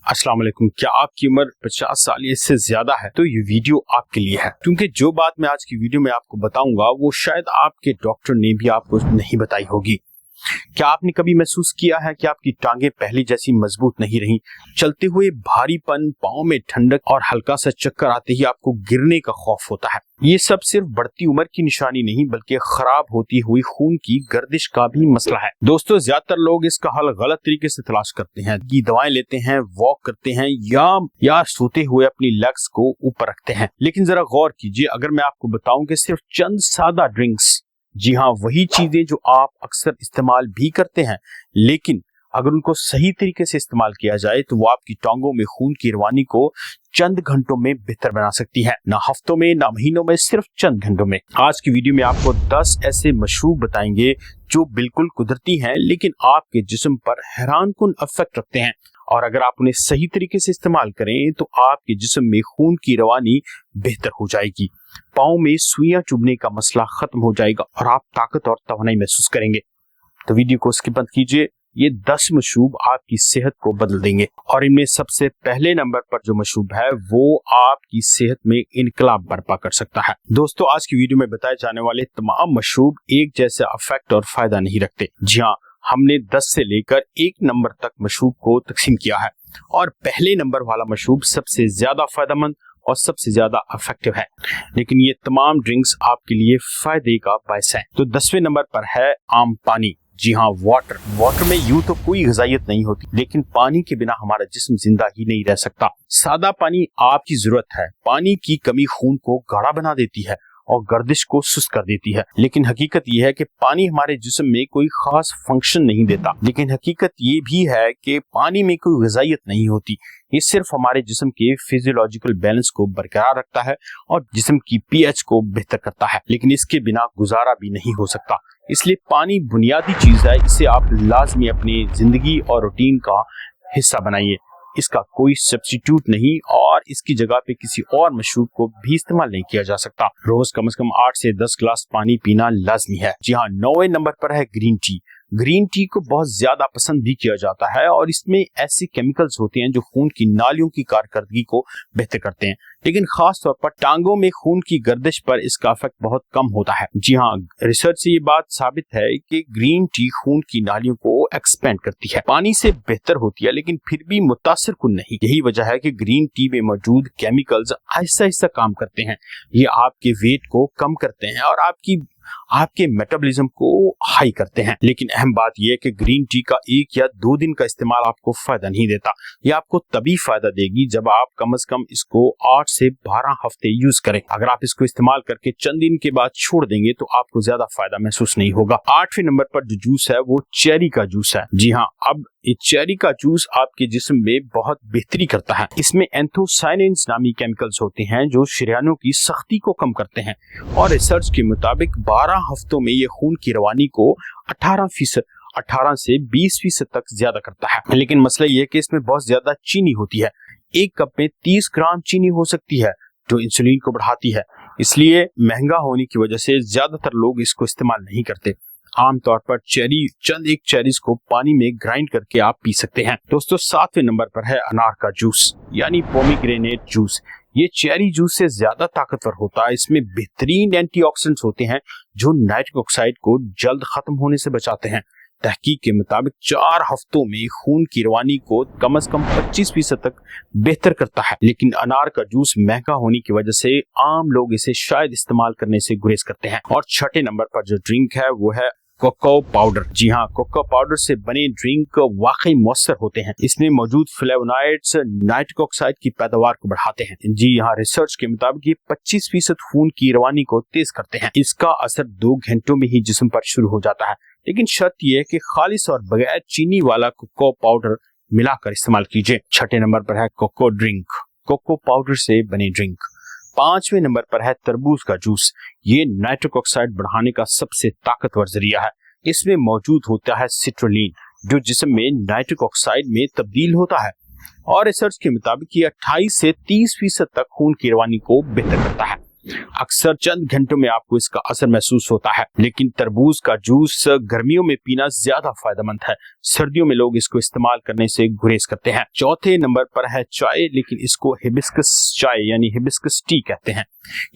अस्सलाम वालेकुम। क्या आपकी उम्र 50 साल या इससे ज्यादा है तो ये वीडियो आपके लिए है, क्योंकि जो बात मैं आज की वीडियो में आपको बताऊंगा वो शायद आपके डॉक्टर ने भी आपको नहीं बताई होगी। क्या आपने कभी महसूस किया है कि आपकी टांगें पहले जैसी मजबूत नहीं रही? चलते हुए भारीपन, पाँव में ठंडक और हल्का सा चक्कर आते ही आपको गिरने का खौफ होता है। ये सब सिर्फ बढ़ती उम्र की निशानी नहीं बल्कि खराब होती हुई खून की गर्दिश का भी मसला है। दोस्तों, ज्यादातर लोग इसका हल गलत तरीके से तलाश करते हैं। ये दवाएं लेते हैं, वॉक करते हैं या सोते हुए अपनी लेग्स को ऊपर रखते हैं। लेकिन जरा गौर कीजिए, अगर मैं आपको बताऊं कि सिर्फ चंद सादा ड्रिंक्स, जी हाँ, वही चीजें जो आप अक्सर इस्तेमाल भी करते हैं, लेकिन अगर उनको सही तरीके से इस्तेमाल किया जाए तो वो आपकी टांगों में खून की रवानी को चंद घंटों में बेहतर बना सकती है। ना हफ्तों में, ना महीनों में, सिर्फ चंद घंटों में। आज की वीडियो में आपको 10 ऐसे मशरूब बताएंगे जो बिल्कुल कुदरती हैं लेकिन आपके जिस्म पर हैरानकुन इफेक्ट रखते हैं, और अगर आप उन्हें सही तरीके से इस्तेमाल करें तो आपके जिस्म में खून की रवानी बेहतर हो जाएगी, पाँव में सुइयां चुभने का मसला खत्म हो जाएगा और आप ताकत और तवानाई महसूस करेंगे। तो वीडियो को स्किप मत कीजिए। ये 10 मशरूब आपकी सेहत को बदल देंगे, और इनमें सबसे पहले नंबर पर जो मशरूब है वो आपकी सेहत में इनकलाब बर्पा कर सकता है। दोस्तों, आज की वीडियो में बताए जाने वाले तमाम मशरूब एक जैसे इफेक्ट और फायदा नहीं रखते। जी हाँ, हमने 10 से लेकर 1 नंबर तक मशरूब को तकसीम किया है, और पहले नंबर वाला मशरूब सबसे ज्यादा फायदेमंद और सबसे ज्यादा इफेक्टिव है, लेकिन ये तमाम ड्रिंक्स आपके लिए फायदे का बायस है। तो 10वें नंबर पर है आम पानी। जी हाँ, वाटर में यूं तो कोई ग़िज़ाइयत नहीं होती, लेकिन पानी के बिना हमारा जिस्म जिंदा ही नहीं रह सकता। सादा पानी आपकी जरूरत है। पानी की कमी खून को गाढ़ा बना देती है और गर्दिश को सुस्त कर देती है, लेकिन हकीकत यह है कि पानी हमारे जिस्म में कोई खास फंक्शन नहीं देता। लेकिन हकीकत ये भी है कि पानी में कोई ग़िज़ाइयत नहीं होती। ये सिर्फ हमारे जिस्म के फिजियोलॉजिकल बैलेंस को बरकरार रखता है और जिस्म की पीएच को बेहतर करता है, लेकिन इसके बिना गुजारा भी नहीं हो सकता। इसलिए पानी बुनियादी चीज है, इसे आप लाजमी अपनी जिंदगी और रूटीन का हिस्सा बनाइए। इसका कोई सब्स्टिट्यूट नहीं, और इसकी जगह पे किसी और मशरूब को भी इस्तेमाल नहीं किया जा सकता। रोज कम से कम 8 से 10 गिलास पानी पीना लाजमी है। जी हाँ, 9वें नंबर पर है ग्रीन टी। ग्रीन टी को बहुत ज्यादा पसंद भी किया जाता है, और इसमें ऐसे केमिकल्स होते हैं जो खून की नालियों की कारकर्दगी को बेहतर करते हैं, लेकिन खास तौर पर टांगों में खून की गर्दिश पर इसका इफेक्ट बहुत कम होता है। जी हाँ, रिसर्च से ये बात साबित है कि ग्रीन टी खून की नालियों को एक्सपेंड करती है, पानी से बेहतर होती है, लेकिन फिर भी मुतासिर कुन नहीं। यही वजह है कि ग्रीन टी में मौजूद केमिकल्स आहिस्ता आहिस्ता काम करते हैं। ये आपके वेट को कम करते हैं और आपके मेटाबॉलिज्म को हाई करते हैं। लेकिन अहम बात यह है कि ग्रीन टी का 1 या 2 दिन का इस्तेमाल आपको फायदा नहीं देता। यह आपको तभी फायदा देगी जब आप कम से कम इसको 8 से 12 हफ्ते यूज करें। अगर आप इसको इस्तेमाल करके चंद दिन के बाद छोड़ देंगे तो आपको ज्यादा फायदा महसूस नहीं होगा। 8वें नंबर पर जो जूस है वो चेरी का जूस है। जी हाँ, अब ये चेरी का जूस आपके जिस्म में बहुत बेहतरी करता है। इसमें एंथोसायनिन्स नामी केमिकल्स होते हैं जो शरीयानों की सख्ती को कम करते हैं, और रिसर्च के मुताबिक 12 हफ्तों में ये खून की रवानी को 18 से 20% तक ज्यादा करता है। लेकिन मसला ये है कि इसमें बहुत ज्यादा चीनी होती है। 1 कप में 30 ग्राम चीनी हो सकती है, जो इंसुलिन को बढ़ाती है। इसलिए महंगा होने की वजह से ज्यादातर लोग इसको इस्तेमाल नहीं करते। आमतौर पर चंद एक चेरीज को पानी में ग्राइंड करके आप पी सकते हैं। दोस्तों, 7वें नंबर पर है अनार का जूस यानी पोमीग्रेनेट जूस। ये चेरी जूस से ज्यादा ताकतवर होता है। इसमें बेहतरीन एंटीऑक्सीडेंट्स होते हैं जो नाइट्रिक ऑक्साइड को जल्द खत्म होने से बचाते हैं। तहकीक के मुताबिक 4 हफ्तों में खून की रवानी को कम से कम 25% तक बेहतर करता है। लेकिन अनार का जूस महंगा होने की वजह से आम लोग इसे शायद इस्तेमाल करने से गुरेज करते हैं। और 6ठे नंबर पर जो ड्रिंक है वो है कोको पाउडर। जी हाँ, कोको पाउडर से बने ड्रिंक वाकई मौसर होते हैं। इसमें मौजूद फ्लेवोनॉइड्स नाइट्रिक ऑक्साइड की पैदावार को बढ़ाते हैं। जी हाँ, रिसर्च के मुताबिक ये 25% खून की रवानी को तेज करते हैं। इसका असर 2 घंटों में ही जिस्म पर शुरू हो जाता है, लेकिन शर्त यह है कि खालिस और बगैर चीनी वाला कोको पाउडर मिलाकर इस्तेमाल कीजिए। 6ठे नंबर पर है कोको ड्रिंक, कोको पाउडर से बने ड्रिंक। 5वें नंबर पर है तरबूज का जूस। ये नाइट्रिक ऑक्साइड बढ़ाने का सबसे ताकतवर जरिया है। इसमें मौजूद होता है सिट्रुलिन, जो जिस्म में नाइट्रिक ऑक्साइड में तब्दील होता है, और रिसर्च के मुताबिक ये 28 से 30% तक खून की रवानी को बेहतर करता है। अक्सर चंद घंटों में आपको इसका असर महसूस होता है, लेकिन तरबूज का जूस गर्मियों में पीना ज्यादा फायदेमंद है। सर्दियों में लोग इसको इस्तेमाल करने से गुरेज करते हैं। चौथे नंबर पर है चाय, लेकिन इसको हिबिस्कस चाय यानी हिबिस्कस टी कहते हैं।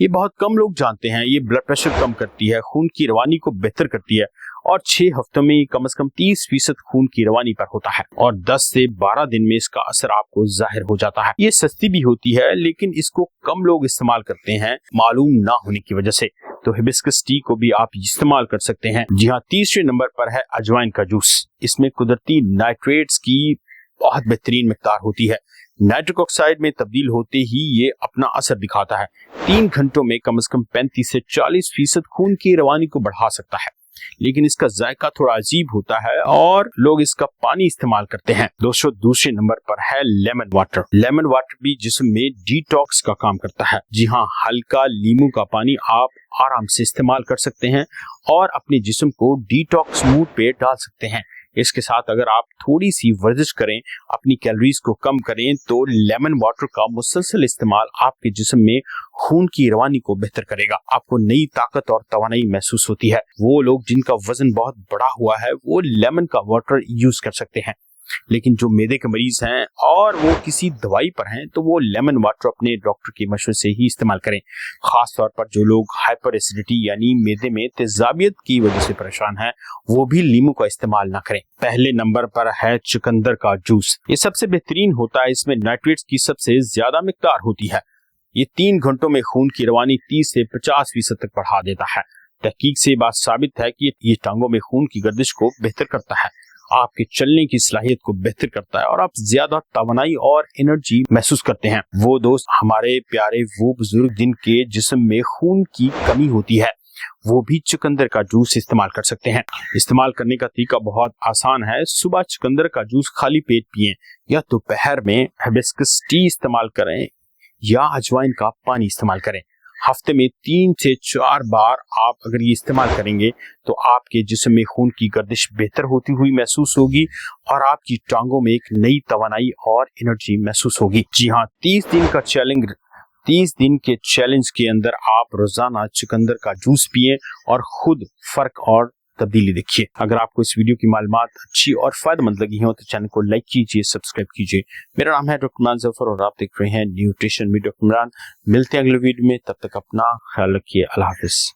ये बहुत कम लोग जानते हैं। ये ब्लड प्रेशर कम करती है, खून की रवानी को बेहतर करती है और 6 हफ्तों में कम से कम 30% खून की रवानी पर होता है और 10 से 12 दिन में इसका असर आपको जाहिर हो जाता है। ये सस्ती भी होती है, लेकिन इसको कम लोग इस्तेमाल करते हैं मालूम ना होने की वजह से। तो हिबिस्कस टी को भी आप इस्तेमाल कर सकते हैं। जी हाँ, तीसरे नंबर पर है अजवाइन का जूस। इसमें कुदरती नाइट्रेट्स की बहुत बेहतरीन मिकदार होती है। नाइट्रिक ऑक्साइड में तब्दील होते ही ये अपना असर दिखाता है। 3 घंटों में कम से कम 35 से 40% खून की रवानी को बढ़ा सकता है, लेकिन इसका जायका थोड़ा अजीब होता है और लोग इसका पानी इस्तेमाल करते हैं। दोस्तों, दूसरे नंबर पर है लेमन वाटर। लेमन वाटर भी जिस्म में डिटॉक्स का काम करता है। जी हाँ, हल्का नींबू का पानी आप आराम से इस्तेमाल कर सकते हैं और अपने जिस्म को डिटॉक्स मूड पे डाल सकते हैं। इसके साथ अगर आप थोड़ी सी वर्जिश करें, अपनी कैलोरीज को कम करें, तो लेमन वाटर का मुसलसल इस्तेमाल आपके जिस्म में खून की रवानी को बेहतर करेगा। आपको नई ताकत और तवानाई महसूस होती है। वो लोग जिनका वजन बहुत बढ़ा हुआ है वो लेमन का वाटर यूज कर सकते हैं, लेकिन जो मैदे के मरीज हैं और वो किसी दवाई पर हैं तो वो लेमन वाटर अपने डॉक्टर के मशवरे से ही इस्तेमाल करें। खास तौर पर जो लोग हाइपर एसिडिटी यानी मैदे में तेजाबियत की वजह से परेशान हैं वो भी नींबू का इस्तेमाल ना करें। पहले नंबर पर है चुकंदर का जूस। ये सबसे बेहतरीन होता है। इसमें नाइट्रेट्स की सबसे ज्यादा मिकदार होती है। ये 3 घंटों में खून की रवानी 30 से 50% तक बढ़ा देता है। तहकीक से बात साबित है कि ये टांगों में खून की गर्दिश को बेहतर करता है, आपके चलने की सलाहियत को बेहतर करता है और आप ज्यादा तवानाई और एनर्जी महसूस करते हैं। वो दोस्त हमारे प्यारे वो बुजुर्ग जिनके जिस्म में खून की कमी होती है वो भी चुकंदर का जूस इस्तेमाल कर सकते हैं। इस्तेमाल करने का तरीका बहुत आसान है। सुबह चुकंदर का जूस खाली पेट पिएं या दोपहर में हिबिस्कस टी इस्तेमाल करें या अजवाइन का पानी इस्तेमाल करें। हफ्ते में 3 से 4 बार आप अगर ये इस्तेमाल करेंगे तो आपके जिस्म में खून की गर्दिश बेहतर होती हुई महसूस होगी और आपकी टांगों में एक नई तवानाई और एनर्जी महसूस होगी। जी हाँ, 30 दिन के चैलेंज के अंदर आप रोजाना चुकंदर का जूस पिए और खुद फर्क और तब्दीली देखिए। अगर आपको इस वीडियो की मालूमात अच्छी और फायदेमंद लगी हो तो चैनल को लाइक कीजिए, सब्सक्राइब कीजिए। मेरा नाम है डॉक्टर इमरान जफर और आप देख रहे हैं न्यूट्रिशन में डॉक्टर इमरान। मिलते हैं अगले वीडियो में, तब तक अपना ख्याल रखिए। अल्लाह हाफिज।